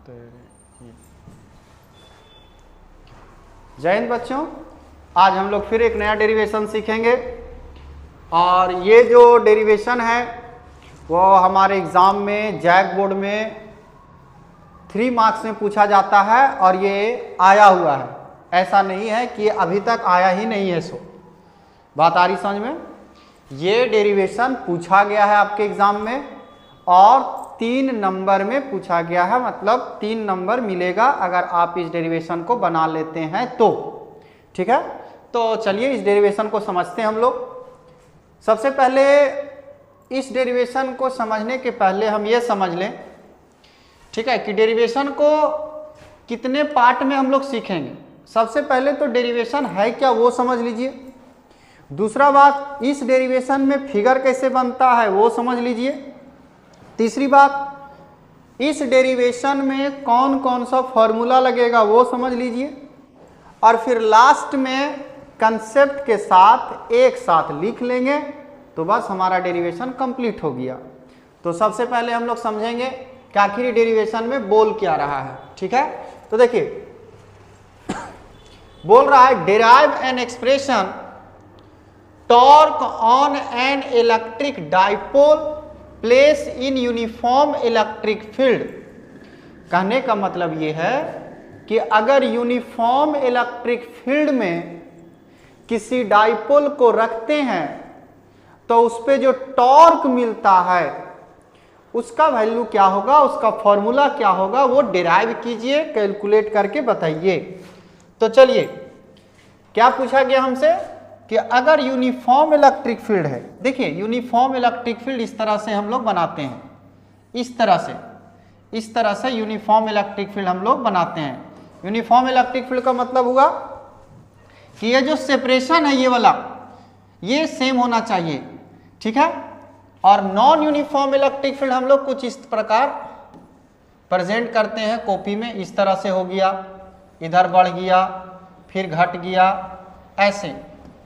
जय हिंद बच्चों, आज हम लोग फिर एक नया डेरिवेशन सीखेंगे और ये जो डेरिवेशन है वो हमारे एग्ज़ाम में जैक बोर्ड में 3 मार्क्स में पूछा जाता है और ये आया हुआ है। ऐसा नहीं है कि अभी तक आया ही नहीं है। सो बात आ रही समझ में? ये डेरिवेशन पूछा गया है आपके एग्ज़ाम में और 3 नंबर में पूछा गया है, मतलब 3 नंबर मिलेगा अगर आप इस डेरिवेशन को बना लेते हैं तो। ठीक है, तो चलिए इस डेरिवेशन को समझते हैं हम लोग। सबसे पहले इस डेरिवेशन को समझने के पहले हम ये समझ लें, ठीक है, कि डेरिवेशन को कितने पार्ट में हम लोग सीखेंगे। सबसे पहले तो डेरिवेशन है क्या वो समझ लीजिए। दूसरा बात, इस डेरिवेशन में फिगर कैसे बनता है वो समझ लीजिए। तीसरी बात, इस डेरिवेशन में कौन कौन सा फॉर्मूला लगेगा वो समझ लीजिए। और फिर लास्ट में कंसेप्ट के साथ एक साथ लिख लेंगे तो बस हमारा डेरिवेशन कंप्लीट हो गया। तो सबसे पहले हम लोग समझेंगे कि आखिर डेरिवेशन में बोल क्या रहा है। ठीक है, तो देखिए बोल रहा है derive an expression torque on an electric dipole place in uniform electric field. कहने का मतलब ये है कि अगर यूनिफॉर्म इलेक्ट्रिक फील्ड में किसी डाइपोल को रखते हैं तो उस पे जो टॉर्क मिलता है उसका वैल्यू क्या होगा, उसका फॉर्मूला क्या होगा, वो डिराइव कीजिए, कैलकुलेट करके बताइए। तो चलिए क्या पूछा गया हमसे कि अगर यूनिफॉर्म इलेक्ट्रिक फील्ड है, देखिए यूनिफॉर्म इलेक्ट्रिक फील्ड इस तरह से हम लोग बनाते हैं, इस तरह से यूनिफॉर्म इलेक्ट्रिक फील्ड हम लोग बनाते हैं। यूनिफॉर्म इलेक्ट्रिक फील्ड का मतलब हुआ कि ये जो सेपरेशन है ये वाला ये सेम होना चाहिए। ठीक है, और नॉन यूनिफॉर्म इलेक्ट्रिक फील्ड हम लोग कुछ इस प्रकार प्रेजेंट करते हैं कॉपी में। इस तरह से हो गया, इधर बढ़ गया फिर घट गया, ऐसे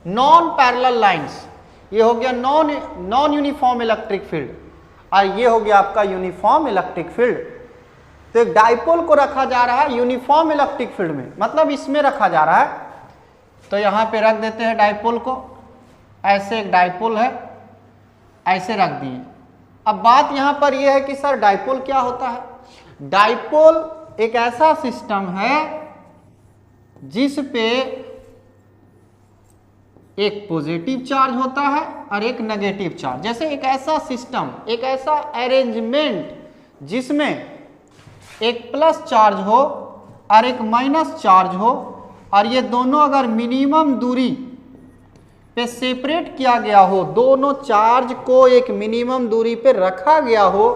नॉन पैरेलल लाइंस। ये हो गया नॉन यूनिफॉर्म इलेक्ट्रिक फील्ड और ये हो गया आपका यूनिफॉर्म इलेक्ट्रिक फील्ड। तो एक डाइपोल को रखा जा रहा है यूनिफॉर्म इलेक्ट्रिक फील्ड में, मतलब इसमें रखा जा रहा है। तो यहाँ पे रख देते हैं डाइपोल को, ऐसे एक डाइपोल है, ऐसे रख दिए। अब बात यहाँ पर यह है कि सर डाइपोल क्या होता है। डाइपोल एक ऐसा सिस्टम है जिस पे एक पॉजिटिव चार्ज होता है और एक नेगेटिव चार्ज। जैसे एक ऐसा सिस्टम, एक ऐसा अरेंजमेंट जिसमें एक प्लस चार्ज हो और एक माइनस चार्ज हो और ये दोनों अगर मिनिमम दूरी पे सेपरेट किया गया हो, दोनों चार्ज को एक मिनिमम दूरी पे रखा गया हो,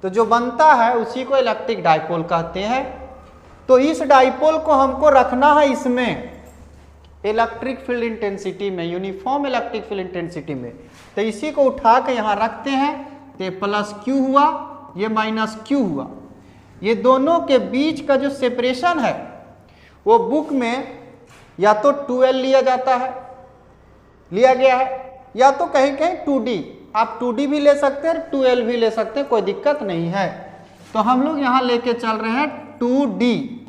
तो जो बनता है उसी को इलेक्ट्रिक डाइपोल कहते हैं। तो इस डाइपोल को हमको रखना है इसमें इलेक्ट्रिक फील्ड इंटेंसिटी में, यूनिफॉर्म इलेक्ट्रिक फील्ड इंटेंसिटी में। तो इसी को उठा के यहाँ रखते हैं, तो प्लस क्यू हुआ, ये माइनस क्यू हुआ। ये दोनों के बीच का जो सेपरेशन है वो बुक में या तो 12 लिया जाता है, लिया गया है, या तो कहीं कहीं 2D, आप 2D भी ले सकते हैं, 12 भी ले सकते हैं, कोई दिक्कत नहीं है। तो हम लोग यहाँ लेके चल रहे हैं 2D।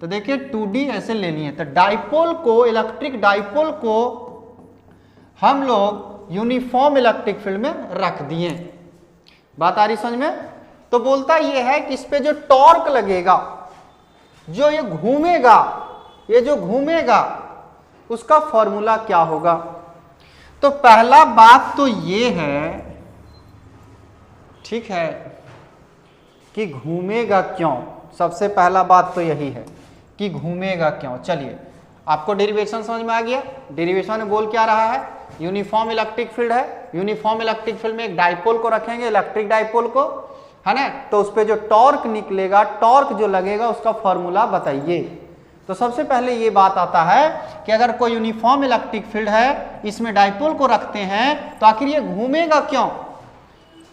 तो देखिए 2D ऐसे लेनी है। तो डाइपोल को, इलेक्ट्रिक डाइपोल को हम लोग यूनिफॉर्म इलेक्ट्रिक फील्ड में रख दिए। बात आ रही समझ में? तो बोलता यह है कि इस पे जो टॉर्क लगेगा, जो ये घूमेगा, ये जो घूमेगा उसका फॉर्मूला क्या होगा। तो पहला बात तो ये है, ठीक है, कि घूमेगा क्यों। सबसे पहला बात तो यही है कि घूमेगा क्यों। चलिए आपको डेरिवेशन समझ में आ गया। डेरिवेशन में बोल क्या रहा है, यूनिफॉर्म इलेक्ट्रिक फील्ड है, यूनिफॉर्म इलेक्ट्रिक फील्ड में एक डाइपोल को रखेंगे, इलेक्ट्रिक डाइपोल को, है ना। तो उस पर जो टॉर्क निकलेगा, टॉर्क जो लगेगा उसका फॉर्मूला बताइए। तो सबसे पहले ये बात आता है कि अगर कोई यूनिफॉर्म इलेक्ट्रिक फील्ड है, इसमें डाइपोल को रखते हैं, तो आखिर ये घूमेगा क्यों।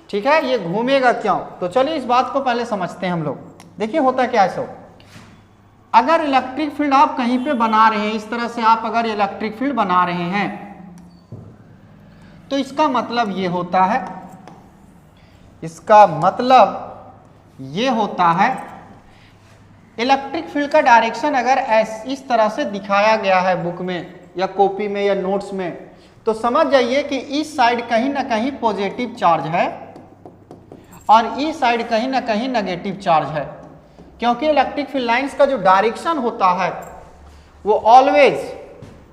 ठीक है, ये घूमेगा क्यों। तो चलिए इस बात को पहले समझते हैं हम लोग। देखिए होता क्या है, सो अगर इलेक्ट्रिक फील्ड आप कहीं पे बना रहे हैं, इस तरह से आप अगर इलेक्ट्रिक फील्ड बना रहे हैं, तो इसका मतलब ये होता है, इसका मतलब ये होता है इलेक्ट्रिक फील्ड का डायरेक्शन अगर इस तरह से दिखाया गया है बुक में या कॉपी में या नोट्स में, तो समझ जाइए कि इस साइड कहीं ना कहीं पॉजिटिव चार्ज है और इस साइड कहीं ना कहीं नेगेटिव चार्ज है, क्योंकि इलेक्ट्रिक फील्ड लाइंस का जो डायरेक्शन होता है वो ऑलवेज,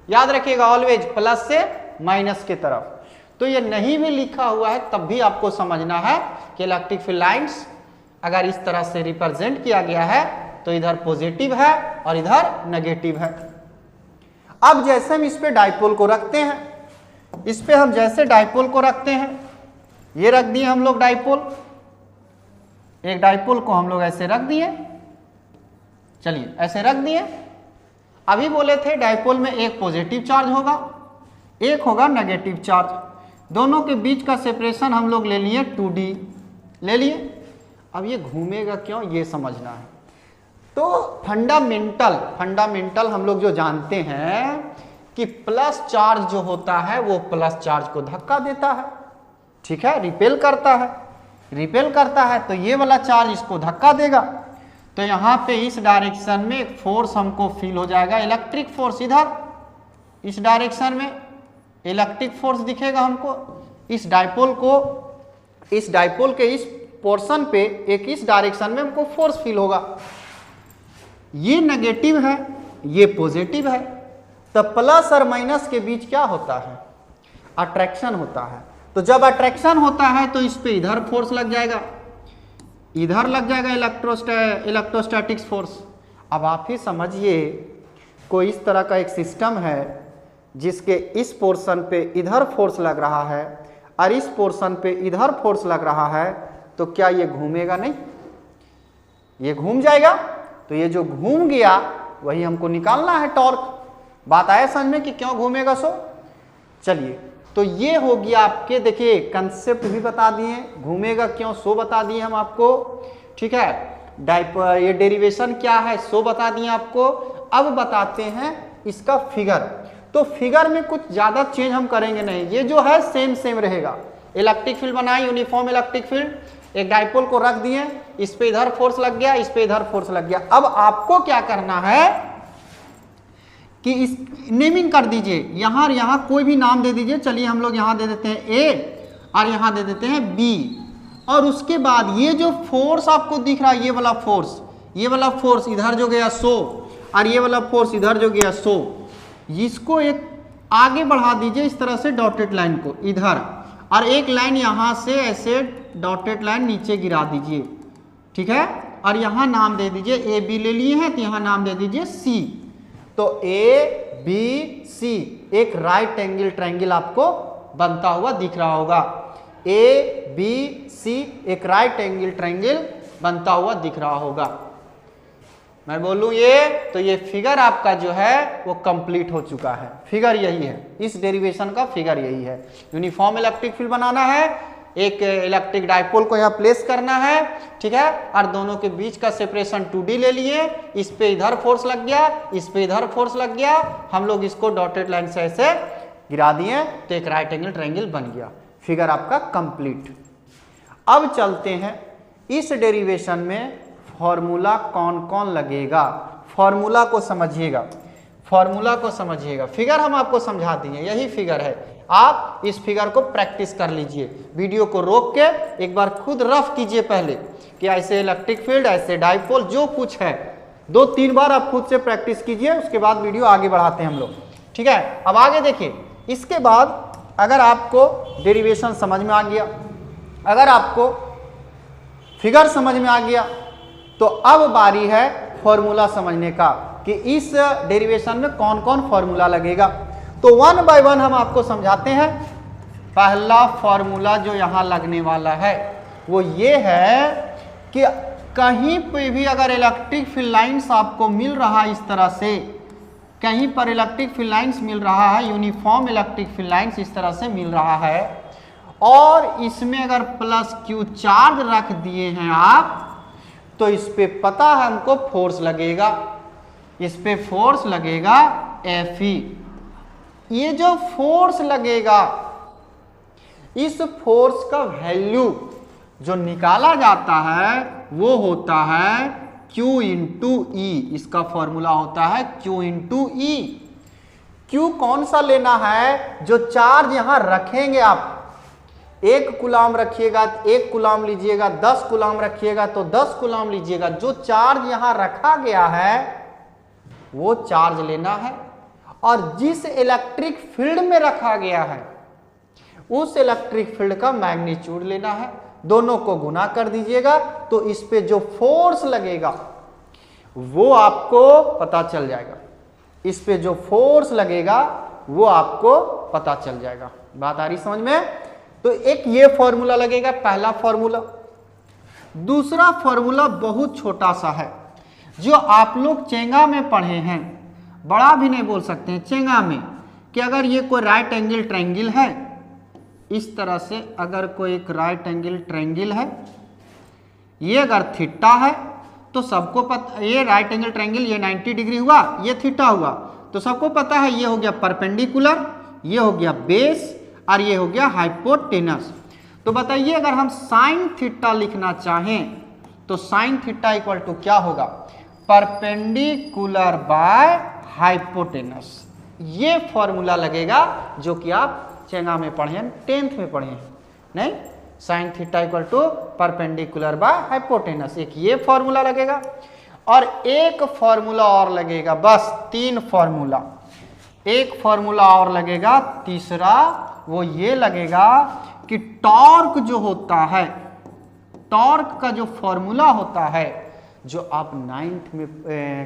याद रखिएगा, ऑलवेज प्लस से माइनस के तरफ। तो ये नहीं भी लिखा हुआ है तब भी आपको समझना है कि इलेक्ट्रिक फील्ड लाइंस अगर इस तरह से रिप्रेजेंट किया गया है तो इधर पॉजिटिव है और इधर नेगेटिव है। अब जैसे हम इस पे डाइपोल को रखते हैं, इस पे हम जैसे डाइपोल को रखते हैं, ये रख दिए हम लोग डाइपोल, एक डाइपोल को हम लोग ऐसे रख दिए, चलिए ऐसे रख दिए। अभी बोले थे डाइपोल में एक पॉजिटिव चार्ज होगा, एक होगा नेगेटिव चार्ज, दोनों के बीच का सेपरेशन हम लोग ले लिए 2D ले लिए। अब ये घूमेगा क्यों, ये समझना है। तो फंडामेंटल हम लोग जो जानते हैं कि प्लस चार्ज जो होता है वो प्लस चार्ज को धक्का देता है, ठीक है, रिपेल करता है, तो ये वाला चार्ज इसको धक्का देगा। तो यहाँ पे इस डायरेक्शन में एक फोर्स हमको फील हो जाएगा, इलेक्ट्रिक फोर्स, इधर इस डायरेक्शन में इलेक्ट्रिक फोर्स दिखेगा हमको। इस डाइपोल के इस पोर्शन पे एक इस डायरेक्शन में हमको फोर्स फील होगा। ये नेगेटिव है, ये पॉजिटिव है, तो प्लस और माइनस के बीच क्या होता है, अट्रैक्शन होता है। तो जब अट्रैक्शन होता है तो इस पे इधर फोर्स लग जाएगा, इधर लग जाएगा इलेक्ट्रोस्टैटिक्स फोर्स। अब आप ही समझिए, कोई इस तरह का एक सिस्टम है जिसके इस पोर्शन पे इधर फोर्स लग रहा है और इस पोर्शन पे इधर फोर्स लग रहा है, तो क्या ये घूमेगा नहीं, ये घूम जाएगा। तो ये जो घूम गया वही हमको निकालना है टॉर्क। बात आया समझ में कि क्यों घूमेगा सो। चलिए, तो ये हो गया आपके, देखिए कंसेप्ट भी बता दिए, घूमेगा क्यों सो बता दिए हम आपको, ठीक है, ये डेरिवेशन क्या है सो बता दिए आपको। अब बताते हैं इसका फिगर। तो फिगर में कुछ ज्यादा चेंज हम करेंगे नहीं, ये जो है सेम रहेगा। इलेक्ट्रिक फील्ड बनाए, यूनिफॉर्म इलेक्ट्रिक फील्ड, एक डाइपोल को रख दिए, इस पे इधर फोर्स लग गया, इस पे इधर फोर्स लग गया। अब आपको क्या करना है कि इस नेमिंग कर दीजिए, यहां कोई भी नाम दे दीजिए। चलिए हम लोग यहां दे देते हैं ए और यहां दे देते हैं बी। और उसके बाद ये जो फोर्स आपको दिख रहा है, ये वाला फोर्स इधर जो गया सो, और ये वाला फोर्स इधर जो गया सो, इसको एक आगे बढ़ा दीजिए इस तरह से डॉटेड लाइन को इधर, और एक लाइन यहां से ऐसे डॉटेड लाइन नीचे गिरा दीजिए, ठीक है। और यहां नाम दे दीजिए, ए बी ले लिए हैं तो यहां नाम दे दीजिए सी। तो ए बी सी एक राइट एंगल ट्रायंगल आपको बनता हुआ दिख रहा होगा। ए बी सी एक राइट एंगल ट्रायंगल बनता हुआ दिख रहा होगा। मैं बोलूं ये, तो ये फिगर आपका जो है वो कंप्लीट हो चुका है। फिगर यही है, इस डेरिवेशन का फिगर यही है। यूनिफॉर्म इलेक्ट्रिक फील्ड बनाना है, एक इलेक्ट्रिक डाइपोल को यहाँ प्लेस करना है, ठीक है, और दोनों के बीच का सेपरेशन 2D ले लिए, इस पे इधर फोर्स लग गया, इस पे इधर फोर्स लग गया, हम लोग इसको डॉटेड लाइन से ऐसे गिरा दिए तो एक राइट एंगल ट्रायंगल बन गया। फिगर आपका कंप्लीट। अब चलते हैं इस डेरिवेशन में फॉर्मूला कौन कौन लगेगा, फॉर्मूला को समझिएगा, फिगर हम आपको समझा दिए, यही फिगर है। आप इस फिगर को प्रैक्टिस कर लीजिए, वीडियो को रोक के एक बार खुद रफ कीजिए पहले कि ऐसे इलेक्ट्रिक फील्ड, ऐसे डाइपोल, जो कुछ है 2-3 बार आप खुद से प्रैक्टिस कीजिए, उसके बाद वीडियो आगे बढ़ाते हैं हम लोग, ठीक है। अब आगे देखिए, इसके बाद अगर आपको डेरिवेशन समझ में आ गया, अगर आपको फिगर समझ में आ गया, तो अब बारी है फॉर्मूला समझने का कि इस डेरिवेशन में कौन कौन फॉर्मूला लगेगा। तो 1 बाय 1 हम आपको समझाते हैं। पहला फॉर्मूला जो यहां लगने वाला है वो ये है कि कहीं पे भी अगर इलेक्ट्रिक फील्ड लाइंस आपको मिल रहा है, इस तरह से कहीं पर इलेक्ट्रिक फील्ड लाइंस मिल रहा है, यूनिफॉर्म इलेक्ट्रिक फील्ड लाइंस इस तरह से मिल रहा है, और इसमें अगर प्लस क्यू चार्ज रख दिए हैं आप, तो इस पे पता है हमको फोर्स लगेगा, इस पे फोर्स लगेगा Fe। ये जो फोर्स लगेगा, इस फोर्स का वैल्यू जो निकाला जाता है वो होता है Q इंटू ई, इसका फॉर्मूला होता है Q इंटू ई। Q कौन सा लेना है, जो चार्ज यहां रखेंगे आप, 1 कूलाम रखिएगा 1 कूलाम लीजिएगा, 10 कूलाम रखिएगा तो 10 कूलाम लीजिएगा, जो चार्ज यहां रखा गया है वो चार्ज लेना है, और जिस इलेक्ट्रिक फील्ड में रखा गया है उस इलेक्ट्रिक फील्ड का मैग्नीट्यूड लेना है। दोनों को गुना कर दीजिएगा तो इस पे जो फोर्स लगेगा वो आपको पता चल जाएगा, इस पे जो फोर्स लगेगा वो आपको पता चल जाएगा। बात आ रही समझ में? तो एक ये फॉर्मूला लगेगा, पहला फॉर्मूला। दूसरा फॉर्मूला बहुत छोटा सा है, जो आप लोग चेंगा में पढ़े हैं, बड़ा भी नहीं बोल सकते हैं, चेंगा में, कि अगर ये कोई राइट एंगल ट्रायंगल है, इस तरह से अगर कोई एक राइट एंगल ट्रायंगल है, ये अगर थीटा है तो सबको पता, ये राइट एंगल ट्रायंगल, ये 90 डिग्री हुआ, ये थीटा हुआ, तो सबको पता है ये हो गया परपेंडिकुलर, ये हो गया बेस, और ये हो गया हाइपोटेनस। तो बताइए अगर हम साइन थीटा लिखना चाहें तो साइन थीटा इक्वल टू क्या होगा, परपेंडिकुलर बाय हाइपोटेनस। ये फॉर्मूला लगेगा जो कि आप चेंगा में पढ़े हैं, 10th में पढ़े हैं, नहीं, sine theta equal to perpendicular by hypotenuse, एक ये फॉर्मूला लगेगा। और एक फॉर्मूला और लगेगा, बस 3 फॉर्मूला, एक फॉर्मूला और लगेगा तीसरा, वो ये लगेगा कि टॉर्क जो होता है, टॉर्क का जो फॉर्मूला होता है, जो आप 9th में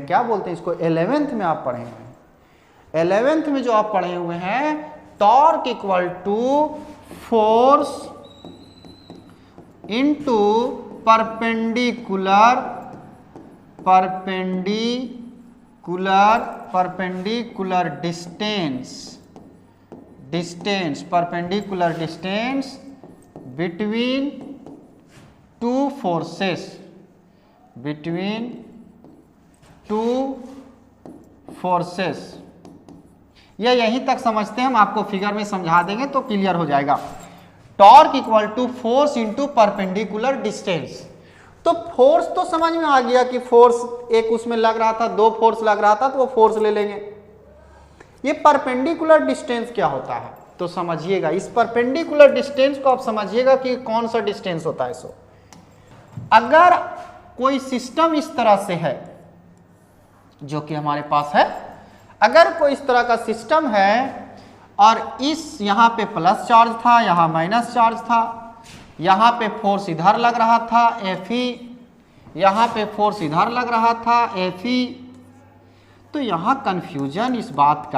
क्या बोलते हैं इसको, 11th में आप पढ़े हुए हैं, 11th में जो आप पढ़े हुए हैं, torque equal to force into perpendicular distance perpendicular distance between two forces. ये यहीं तक समझते हैं, हम आपको फिगर में समझा देंगे तो क्लियर हो जाएगा। Torque equal to force into perpendicular distance. तो फोर्स तो समझ में आ गया कि फोर्स एक उसमें लग रहा था, 2 फोर्स लग रहा था तो वो फोर्स ले लेंगे। ये परपेंडिकुलर डिस्टेंस क्या होता है तो समझिएगा, इस परपेंडिकुलर डिस्टेंस को आप समझिएगा कि कौन सा डिस्टेंस होता है। सो अगर कोई सिस्टम इस तरह से है, जो कि हमारे पास है, अगर कोई इस तरह का सिस्टम है और इस यहाँ पे प्लस चार्ज था, यहाँ माइनस चार्ज था, यहाँ पे फोर्स इधर लग रहा था Fe, यहाँ पे फोर्स इधर लग रहा था Fe, तो यहाँ कंफ्यूजन इस बात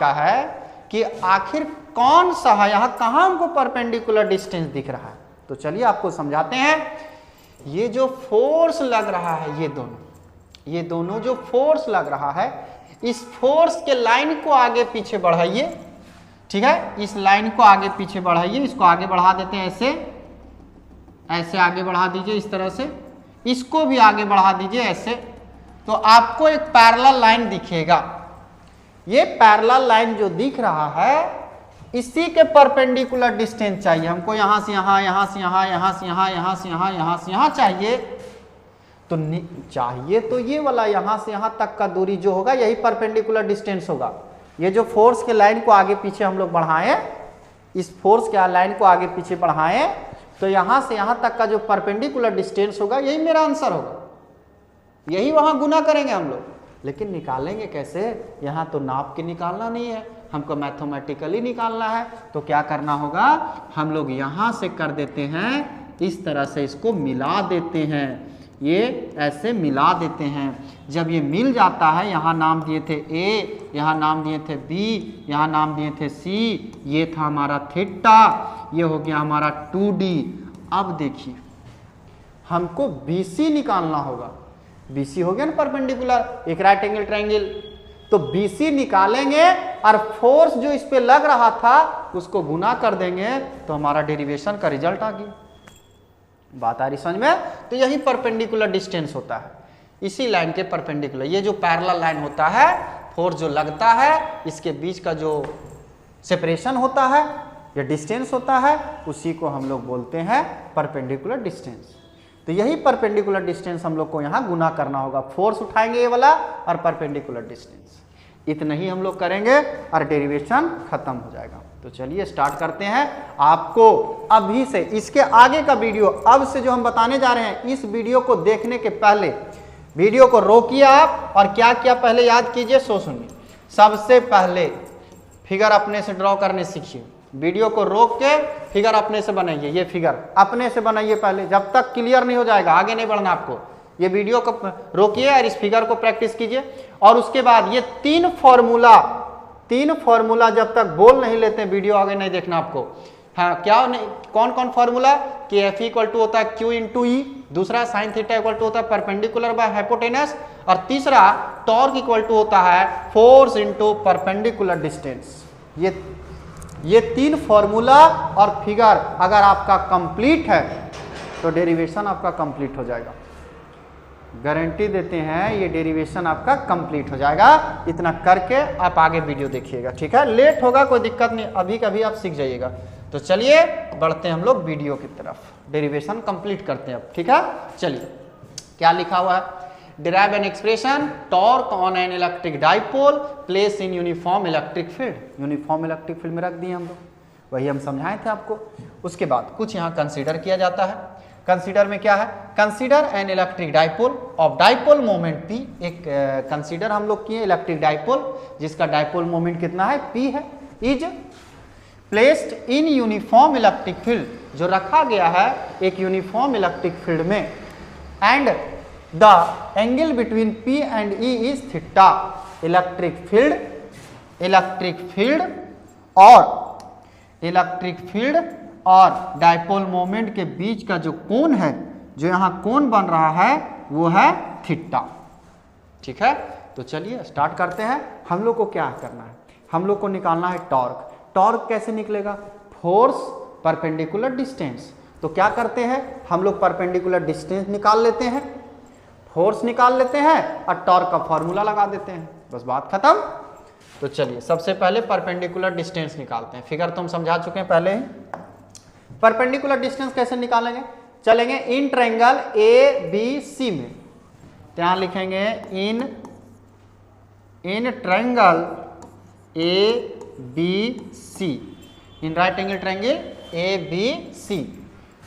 का है कि आखिर कौन सा है, यहाँ कहाँ हमको परपेंडिकुलर डिस्टेंस दिख रहा है। तो चलिए आपको समझाते हैं। ये जो फोर्स लग रहा है, ये दोनों जो फोर्स लग रहा है, इस फोर्स के लाइन को आगे पीछे बढ़ाइए, ठीक है, इस लाइन को आगे पीछे बढ़ाइए, इसको आगे बढ़ा देते हैं, ऐसे आगे बढ़ा दीजिए इस तरह से, इसको भी आगे बढ़ा दीजिए ऐसे, तो आपको एक पैरेलल लाइन दिखेगा। ये पैरेलल लाइन जो दिख रहा है, इसी के परपेंडिकुलर डिस्टेंस चाहिए हमको, यहाँ से यहाँ, यहाँ से यहाँ, यहाँ से यहाँ, यहाँ से यहाँ, यहाँ से यहाँ चाहिए। तो चाहिए तो ये वाला यहाँ से यहाँ तक का दूरी जो होगा यही परपेंडिकुलर डिस्टेंस होगा। ये जो फोर्स के लाइन को आगे पीछे हम लोग बढ़ाएं, इस फोर्स के लाइन को आगे पीछे बढ़ाएं, तो यहाँ से यहाँ तक का जो परपेंडिकुलर डिस्टेंस होगा यही मेरा आंसर होगा, यही वहाँ गुना करेंगे हम लोग। लेकिन निकालेंगे कैसे, यहाँ तो नाप के निकालना नहीं है, हमको मैथमेटिकली निकालना है। तो क्या करना होगा, हम लोग यहाँ से कर देते हैं, इस तरह से इसको मिला देते हैं, ये ऐसे मिला देते हैं। जब ये मिल जाता है, यहाँ नाम दिए थे A, यहाँ नाम दिए थे B, यहाँ नाम दिए थे C, ये था हमारा थीटा, ये हो गया हमारा 2D। अब देखिए हमको BC निकालना होगा, BC हो गया ना परपेंडिकुलर, एक राइट एंगल ट्रायंगल, तो BC निकालेंगे और फोर्स जो इस पे लग रहा था उसको गुना कर देंगे, तो हमारा डेरिवेशन का रिजल्ट आ गया। बात आ रही समझ में? तो यही परपेंडिकुलर डिस्टेंस होता है, इसी लाइन के परपेंडिकुलर। ये जो पैरेलल लाइन होता है, फोर्स जो लगता है, इसके बीच का जो सेपरेशन होता है या डिस्टेंस होता है, उसी को हम लोग बोलते हैं परपेंडिकुलर डिस्टेंस। तो यही परपेंडिकुलर डिस्टेंस हम लोग को यहाँ गुना करना होगा, फोर्स उठाएंगे ये वाला और परपेंडिकुलर डिस्टेंस, इतना ही हम लोग करेंगे और डेरिवेशन खत्म हो जाएगा। तो चलिए स्टार्ट करते हैं। आपको अभी से इसके आगे का वीडियो अब से जो हम बताने जा रहे हैं, इस वीडियो को देखने के पहले वीडियो को रोकिए आप और क्या क्या पहले याद कीजिए, सो सुनिए। सबसे पहले फिगर अपने से ड्रॉ करने सीखिए, वीडियो को रोक के फिगर अपने से बनाइए, ये फिगर अपने से बनाइए पहले, जब तक क्लियर नहीं हो जाएगा आगे नहीं बढ़ना आपको। ये वीडियो को रोकिए और इस फिगर को प्रैक्टिस कीजिए, और उसके बाद ये तीन फॉर्मूला जब तक बोल नहीं लेते वीडियो आगे नहीं देखना आपको। हाँ, क्या नहीं, कौन कौन फॉर्मूला कि एफ इक्वल टू होता है क्यू इंटू ई, दूसरा साइन थीटा इक्वल टू होता है परपेंडिकुलर बाय हाइपोटेनस, और तीसरा टॉर्क इक्वल टू होता है फोर्स इंटू परपेंडिकुलर डिस्टेंस। ये तीन फॉर्मूला और फिगर अगर आपका कंप्लीट है तो डेरिवेशन आपका कंप्लीट हो जाएगा, गारंटी देते हैं ये डेरिवेशन आपका कंप्लीट हो जाएगा। इतना करके आप आगे वीडियो देखिएगा, ठीक है। लेट होगा कोई दिक्कत नहीं, अभी कभी आप सीख जाइएगा। तो चलिए बढ़ते हैं हम लोग वीडियो की तरफ, डेरिवेशन कंप्लीट करते हैं अब, ठीक है। चलिए क्या लिखा हुआ है, derive an expression torque on an electric dipole place in uniform electric field. Uniform electric field में रख दिए हम लोग, वही हम समझाए थे आपको। उसके बाद कुछ यहाँ कंसीडर किया जाता है। कंसीडर में क्या है, consider an electric dipole of dipole moment P. एक कंसीडर हम लोग किए इलेक्ट्रिक डाइपोल जिसका डाइपोल मोमेंट कितना है, पी है, is placed in uniform electric field, जो रखा गया है एक यूनिफॉर्म इलेक्ट्रिक फील्ड में, and the angle between P and E is theta. Electric field और डाइपोल मोमेंट के बीच का जो कोण है, जो यहाँ कोण बन रहा है वो है थीटा, ठीक है। तो चलिए स्टार्ट करते हैं। हम लोग को क्या करना है, हम लोग को निकालना है टॉर्क। टॉर्क कैसे निकलेगा, फोर्स परपेंडिकुलर डिस्टेंस। तो क्या करते हैं हम लोग, परपेंडिकुलर डिस्टेंस निकाल लेते हैं, फोर्स निकाल लेते हैं और टॉर्क का फॉर्मूला लगा देते हैं, बस बात खत्म। तो चलिए सबसे पहले परपेंडिकुलर डिस्टेंस निकालते हैं। फिगर तो हम समझा चुके हैं पहले ही। परपेंडिकुलर डिस्टेंस कैसे निकालेंगे, चलेंगे इन ट्रायंगल ए बी सी में, तो यहां लिखेंगे in triangle A B C, in right angle triangle A B C.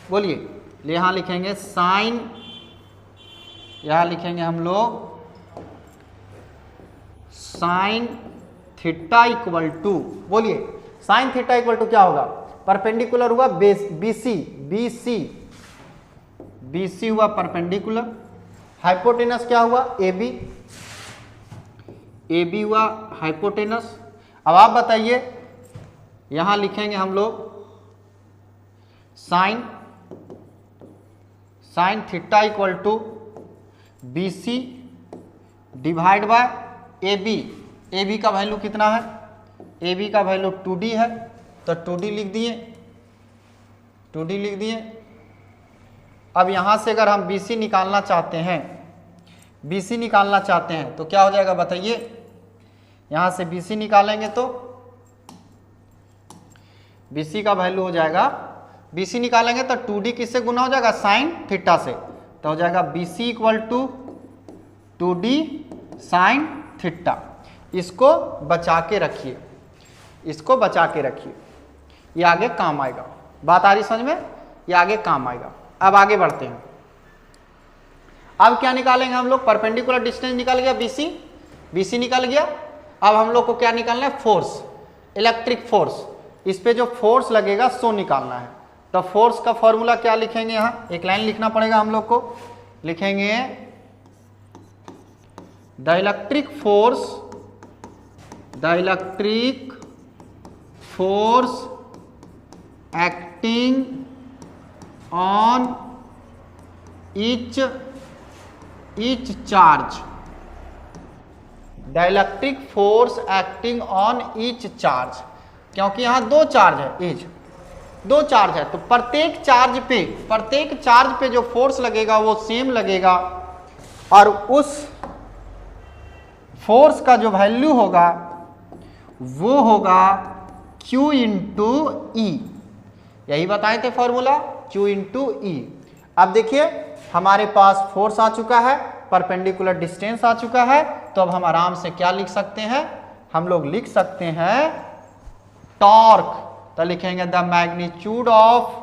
बोलिए, यहां लिखेंगे साइन, यहां लिखेंगे हम लोग साइन थीटा इक्वल टू, बोलिए साइन थीटा इक्वल टू क्या होगा, परपेंडिकुलर हुआ बीसी हुआ परपेंडिकुलर, हाइपोटेनस क्या हुआ AB हुआ हाइपोटेनस। अब आप बताइए, यहां लिखेंगे हम लोग sine theta equal to BC divide by AB का वैल्यू कितना है, AB का वैल्यू 2D है, तो 2D लिख दिए। अब यहाँ से अगर हम BC निकालना चाहते हैं तो क्या हो जाएगा बताइए, यहाँ से BC निकालेंगे तो BC का वैल्यू हो जाएगा, BC निकालेंगे तो 2D किससे गुना हो जाएगा, साइन थीटा से, तो हो जाएगा BC equal to 2D sine theta. इसको बचा के रखिए, ये आगे काम आएगा। बात आ रही समझ में, ये आगे काम आएगा। अब आगे बढ़ते हैं। अब क्या निकालेंगे हम लोग, परपेंडिकुलर डिस्टेंस निकल गया, BC निकल गया। अब हम लोग को क्या निकालना है, फोर्स, इलेक्ट्रिक फोर्स। इस पे जो फोर्स लगेगा सो निकालना है। तो फोर्स का फॉर्मूला क्या लिखेंगे, यहाँ एक लाइन लिखना पड़ेगा हम लोग को, लिखेंगे the electric force acting on each charge, the electric force acting on each charge, क्योंकि यहां दो चार्ज है, तो प्रत्येक चार्ज पे जो फोर्स लगेगा वो सेम लगेगा, और उस फोर्स का जो वैल्यू होगा वो होगा Q इंटू ई, यही बताए थे फॉर्मूला, Q इंटू ई। अब देखिए हमारे पास फोर्स आ चुका है, परपेंडिकुलर डिस्टेंस आ चुका है, तो अब हम आराम से क्या लिख सकते हैं, हम लोग लिख सकते हैं टॉर्क। तो लिखेंगे the magnitude of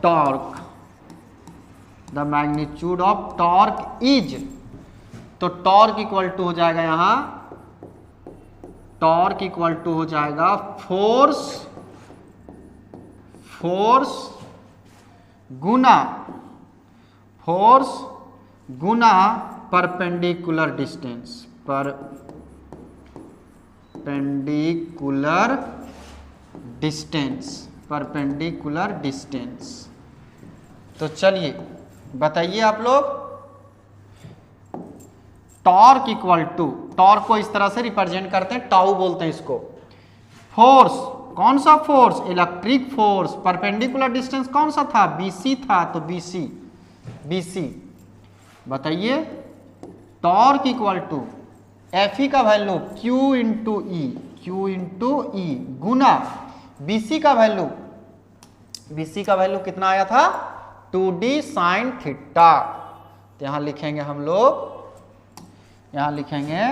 torque, the magnitude of torque is, तो टॉर्क इक्वल टू हो जाएगा यहां, टॉर्क इक्वल टू हो जाएगा फोर्स गुना परपेंडिकुलर डिस्टेंस। तो चलिए बताइए आप लोग, टॉर्क इक्वल टू, टॉर्क को इस तरह से रिप्रेजेंट करते हैं, टाउ बोलते हैं इसको। फोर्स, कौन सा force, electric force, perpendicular distance कौन सा था, BC था, तो BC बताइए। टॉर्क इक्वल टू Fe का वैल्यू Q इंटू ई गुना BC का वैल्यू कितना आया था, 2D साइन थीटा। तो यहां लिखेंगे हम लोग, यहां लिखेंगे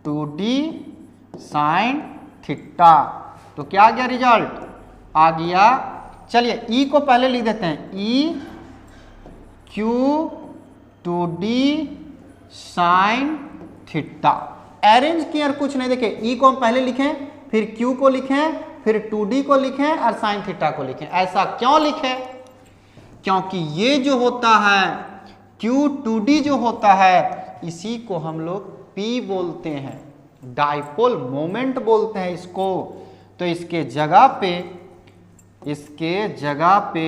2D साइन थीटा। तो क्या आ गया रिजल्ट, आ गया, चलिए ई को पहले लिख देते हैं, E Q 2D sine theta. Arrange किया और कुछ नहीं, देखिए ई को हम पहले लिखें, फिर क्यू को लिखें, फिर 2D को लिखें और साइन थीटा को लिखें। ऐसा क्यों लिखें, क्योंकि ये जो होता है क्यू 2D जो होता है, इसी को हम लोग P बोलते हैं, डाइपोल मोमेंट बोलते हैं इसको। तो इसके जगह पे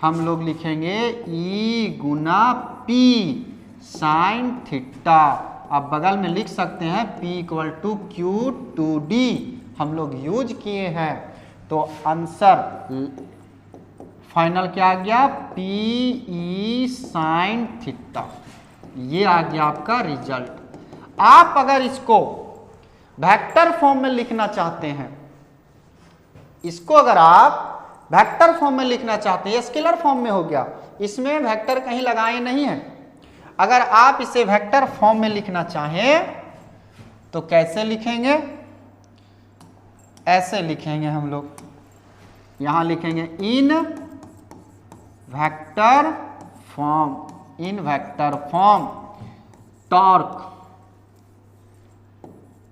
हम लोग लिखेंगे E गुना P साइन थीटा। अब बगल में लिख सकते हैं P equal to Q 2D हम लोग यूज किए हैं। तो आंसर फाइनल क्या आ गया, PE साइन थीटा। ये आ गया आपका रिजल्ट। आप अगर इसको वेक्टर फॉर्म में लिखना चाहते हैं, इसको अगर आप वेक्टर फॉर्म में लिखना चाहते हैं, स्केलर फॉर्म में हो गया, इसमें वेक्टर कहीं लगाए नहीं है। अगर आप इसे वेक्टर फॉर्म में लिखना चाहें तो कैसे लिखेंगे, ऐसे लिखेंगे हम लोग, यहां लिखेंगे in vector form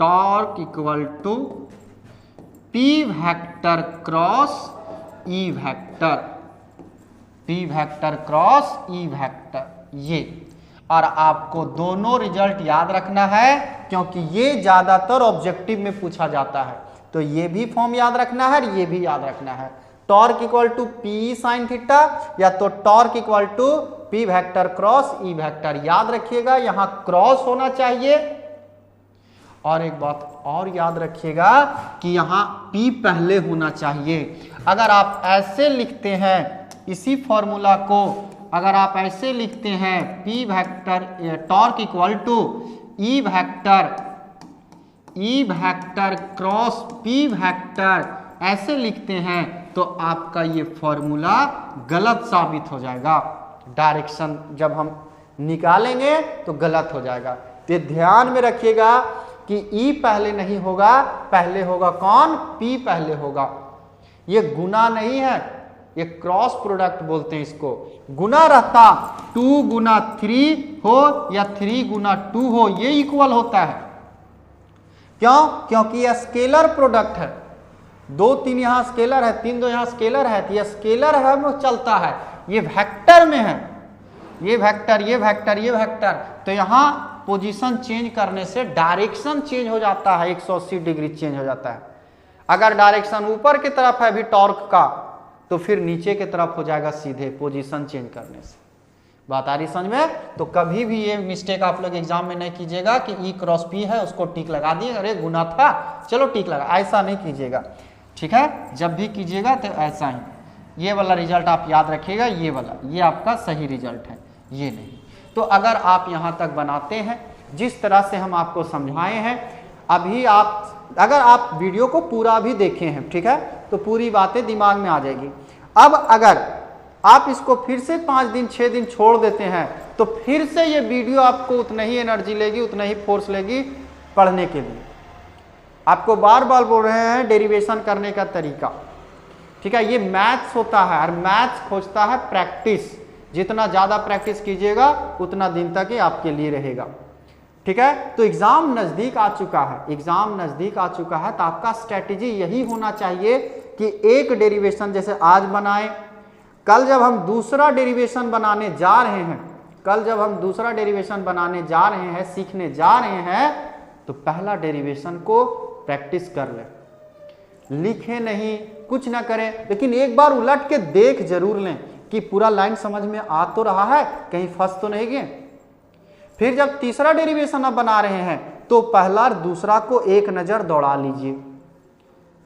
torque equal to P vector cross E vector, ये। और आपको दोनों रिजल्ट याद रखना है, क्योंकि ये ज्यादातर ऑब्जेक्टिव में पूछा जाता है। तो ये भी फॉर्म याद रखना है और ये भी याद रखना है। Torque equal to P sine theta या तो torque equal to P vector cross E vector, याद रखिएगा यहां क्रॉस होना चाहिए। और एक बात और याद रखिएगा कि यहां P पहले होना चाहिए। अगर आप ऐसे लिखते हैं इसी फॉर्मूला को, अगर आप ऐसे लिखते हैं P vector torque equal to E vector cross P vector, ऐसे लिखते हैं तो आपका ये फॉर्मूला गलत साबित हो जाएगा। डायरेक्शन जब हम निकालेंगे तो गलत हो जाएगा। तो ध्यान में रखिएगा कि E पहले नहीं होगा, पहले होगा कौन, P पहले होगा। ये गुना नहीं है, ये क्रॉस प्रोडक्ट बोलते हैं इसको। गुना रहता 2 गुना 3 हो या 3 गुना 2 हो, ये इक्वल होता है। क्यों, क्योंकि ये स्केलर प्रोडक्ट है। 2 3 यहां स्केलर है, 3 2 यहां स्केलर है, तो ये स्केलर है वो चलता है। ये वेक्टर में है, ये वेक्टर, तो यहां पोजीशन चेंज करने से डायरेक्शन चेंज हो जाता है, 180 डिग्री चेंज हो जाता है। अगर डायरेक्शन ऊपर की तरफ है भी टॉर्क का, तो फिर नीचे की तरफ हो जाएगा सीधे पोजीशन चेंज करने से। बात आ रही समझ में। तो कभी भी ये मिस्टेक आप लोग एग्जाम में नहीं कीजिएगा कि E क्रॉस P है उसको टिक लगा दिए, अरे गुना था चलो टिक लगा, ऐसा नहीं कीजिएगा, ठीक है। जब भी कीजिएगा तो ऐसा ही, ये वाला रिजल्ट आप याद रखिएगा, ये वाला, ये आपका सही रिजल्ट है, ये नहीं। तो अगर आप यहाँ तक बनाते हैं जिस तरह से हम आपको समझाए हैं, अभी आप अगर आप वीडियो को पूरा भी देखे हैं, ठीक है, तो पूरी बातें दिमाग में आ जाएगी। अब अगर आप इसको फिर से 5 दिन 6 दिन छोड़ देते हैं तो फिर से ये वीडियो आपको उतना ही एनर्जी लेगी, उतना ही फोर्स लेगी पढ़ने के लिए। आपको बार बार बोल रहे हैं डेरिवेशन करने का तरीका, ठीक है। ये मैथ्स होता है और मैथ्स खोजता है प्रैक्टिस। जितना ज़्यादा प्रैक्टिस कीजिएगा उतना दिन तक ये आपके लिए रहेगा, ठीक है। तो एग्जाम नज़दीक आ चुका है, एग्जाम नज़दीक आ चुका है, तो आपका स्ट्रैटेजी यही होना चाहिए कि एक डेरिवेशन जैसे आज बनाएं, कल जब हम दूसरा डेरिवेशन बनाने जा रहे हैं, कल जब हम दूसरा डेरिवेशन बनाने जा रहे हैं, सीखने जा रहे हैं, तो पहला डेरिवेशन को प्रैक्टिस कर लें। लिखें नहीं, कुछ ना करें, लेकिन एक बार उलट के देख जरूर लें कि पूरा लाइन समझ में आ तो रहा है, कहीं फंस तो नहीं गए। फिर जब तीसरा डेरिवेशन आप बना रहे हैं तो पहला और दूसरा को एक नज़र दौड़ा लीजिए।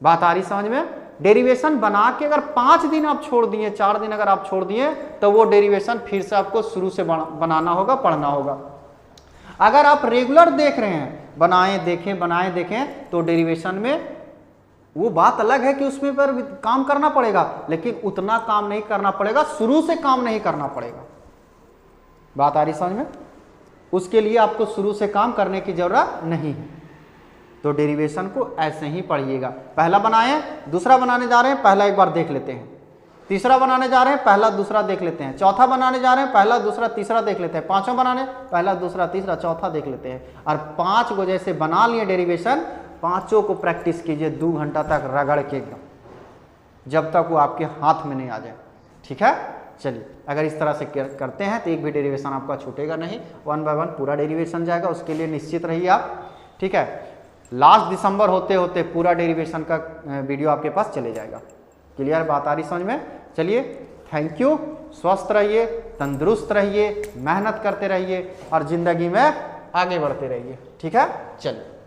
बात आ रही समझ में? डेरिवेशन बना के अगर 5 दिन आप छोड़ दिए, 4 दिन अगर आप छोड़ दिए, तो वो डेरिवेशन फिर से आपको शुरू से बनाना होगा, पढ़ना होगा। अगर आप रेगुलर देख रहे हैं, बनाएं देखें बनाएं देखें, तो डेरिवेशन में वो बात अलग है कि उसमें पर काम करना पड़ेगा, लेकिन उतना काम नहीं करना पड़ेगा, शुरू से काम नहीं करना पड़ेगा। बात आ रही समझ में? उसके लिए आपको शुरू से काम करने की जरूरत नहीं है। तो डेरिवेशन को ऐसे ही पढ़िएगा। पहला बनाएं, दूसरा बनाने जा रहे हैं, पहला एक बार देख लेते हैं। तीसरा बनाने जा रहे हैं, पहला दूसरा देख लेते हैं। चौथा बनाने जा रहे हैं, पहला दूसरा तीसरा देख लेते हैं। पांचवा बनाने, पहला दूसरा तीसरा चौथा देख लेते हैं। और 5 को जैसे बना लिए डेरिवेशन, 5 को प्रैक्टिस कीजिए 2 घंटा तक रगड़ के एकदम, जब तक वो आपके हाथ में नहीं आ जाए, ठीक है। चलिए, अगर इस तरह से करते हैं तो एक भी डेरिवेशन आपका छूटेगा नहीं, 1 बाय 1 पूरा डेरिवेशन जाएगा। उसके लिए निश्चित रहिए आप, ठीक है। लास्ट दिसंबर होते होते पूरा डेरिवेशन का वीडियो आपके पास चले जाएगा। क्लियर बात आ रही समझ में? चलिए, थैंक यू। स्वस्थ रहिए, तंदुरुस्त रहिए, मेहनत करते रहिए और जिंदगी में आगे बढ़ते रहिए, ठीक है। चलिए।